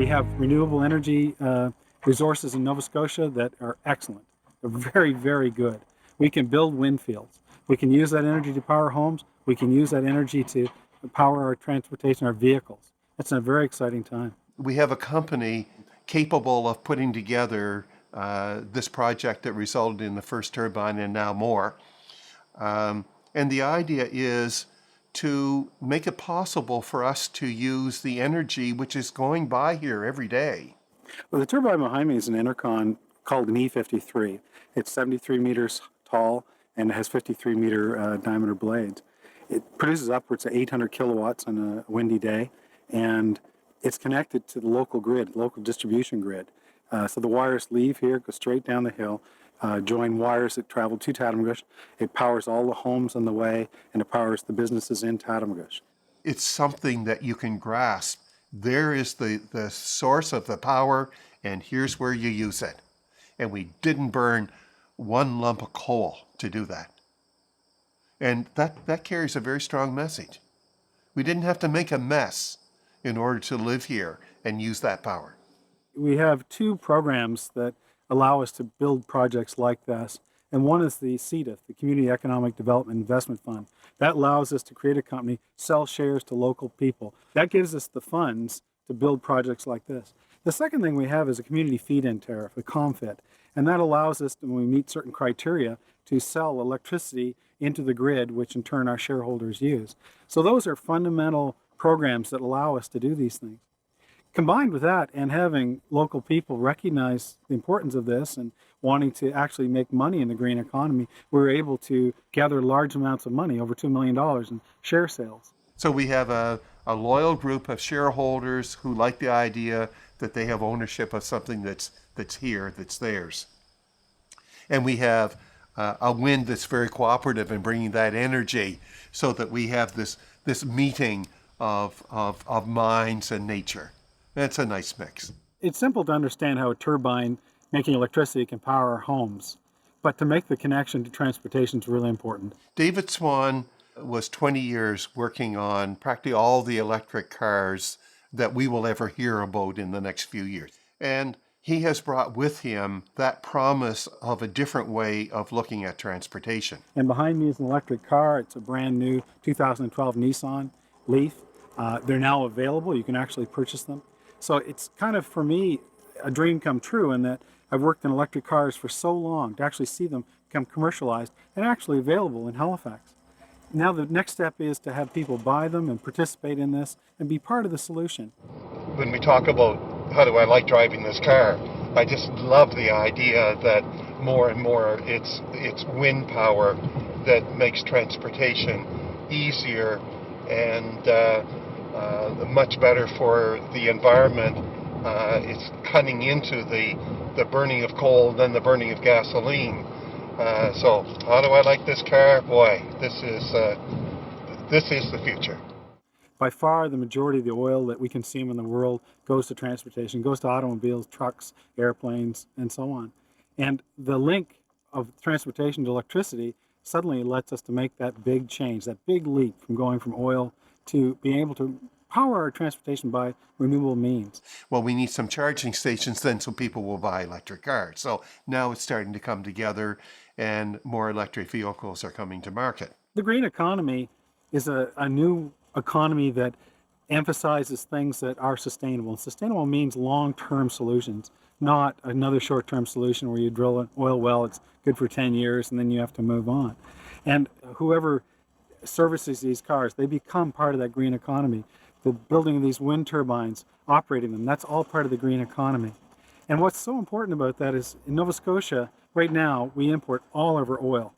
We have renewable energy resources in Nova Scotia that are excellent. They're very, very good. We can build wind fields. We can use that energy to power homes. We can use that energy to power our transportation, our vehicles. It's a very exciting time. We have a company capable of putting together this project that resulted in the first turbine and now more. And the idea is to make it possible for us to use the energy which is going by here every day. Well, the turbine behind me is an intercon called an E53. It's 73 meters tall and it has 53 meter diameter blades. It produces upwards of 800 kilowatts on a windy day, and it's connected to the local grid, local distribution grid. So the wires leave here, go straight down the hill, join wires that travel to Tatamagouche. It powers all the homes on the way, and it powers the businesses in Tatamagouche. It's something that you can grasp. There is the source of the power, and here's where you use it. And we didn't burn one lump of coal to do that. And that carries a very strong message. We didn't have to make a mess in order to live here and use that power. We have two programs that allow us to build projects like this. And one is the CEDIF, the Community Economic Development Investment Fund. That allows us to create a company, sell shares to local people. That gives us the funds to build projects like this. The second thing we have is a community feed-in tariff, a COMFIT. And that allows us, when we meet certain criteria, to sell electricity into the grid, which in turn our shareholders use. So those are fundamental programs that allow us to do these things. Combined with that and having local people recognize the importance of this and wanting to actually make money in the green economy, we were able to gather large amounts of money, over $2 million in share sales. So we have a loyal group of shareholders who like the idea that they have ownership of something that's here, that's theirs. And we have a wind that's very cooperative in bringing that energy so that we have this meeting of minds and nature. That's a nice mix. It's simple to understand how a turbine making electricity can power our homes, but to make the connection to transportation is really important. David Swan was 20 years working on practically all the electric cars that we will ever hear about in the next few years. And he has brought with him that promise of a different way of looking at transportation. And behind me is an electric car. It's a brand new 2012 Nissan Leaf. They're now available. You can actually purchase them. So it's kind of, for me, a dream come true in that I've worked in electric cars for so long to actually see them become commercialized and actually available in Halifax. Now the next step is to have people buy them and participate in this and be part of the solution. When we talk about how do I like driving this car, I just love the idea that more and more it's wind power that makes transportation easier and much better for the environment. It's cutting into the burning of coal than the burning of gasoline. So how do I like this car? Boy, this is the future. By far, the majority of the oil that we consume in the world goes to transportation, goes to automobiles, trucks, airplanes, and so on. And the link of transportation to electricity suddenly lets us to make that big change, that big leap from going from oil to being able to power our transportation by renewable means. Well, we need some charging stations then so people will buy electric cars. So now it's starting to come together and more electric vehicles are coming to market. The green economy is a new economy that emphasizes things that are sustainable. And sustainable means long-term solutions, not another short-term solution where you drill an oil well, it's good for 10 years and then you have to move on. And whoever services these cars, they become part of that green economy. The building of these wind turbines, operating them, that's all part of the green economy. And what's so important about that is in Nova Scotia, right now, we import all of our oil.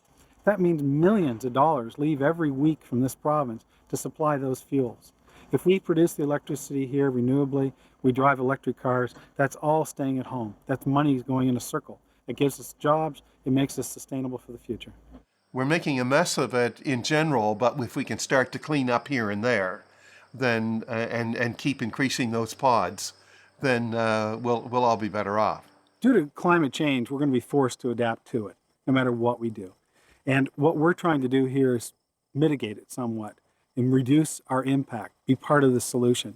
That means millions of dollars leave every week from this province to supply those fuels. If we produce the electricity here renewably, we drive electric cars, that's all staying at home. That's money going in a circle. It gives us jobs, it makes us sustainable for the future. We're making a mess of it in general, but if we can start to clean up here and there, then and keep increasing those pods, then we'll all be better off. Due to climate change, we're going to be forced to adapt to it, no matter what we do. And what we're trying to do here is mitigate it somewhat and reduce our impact, be part of the solution.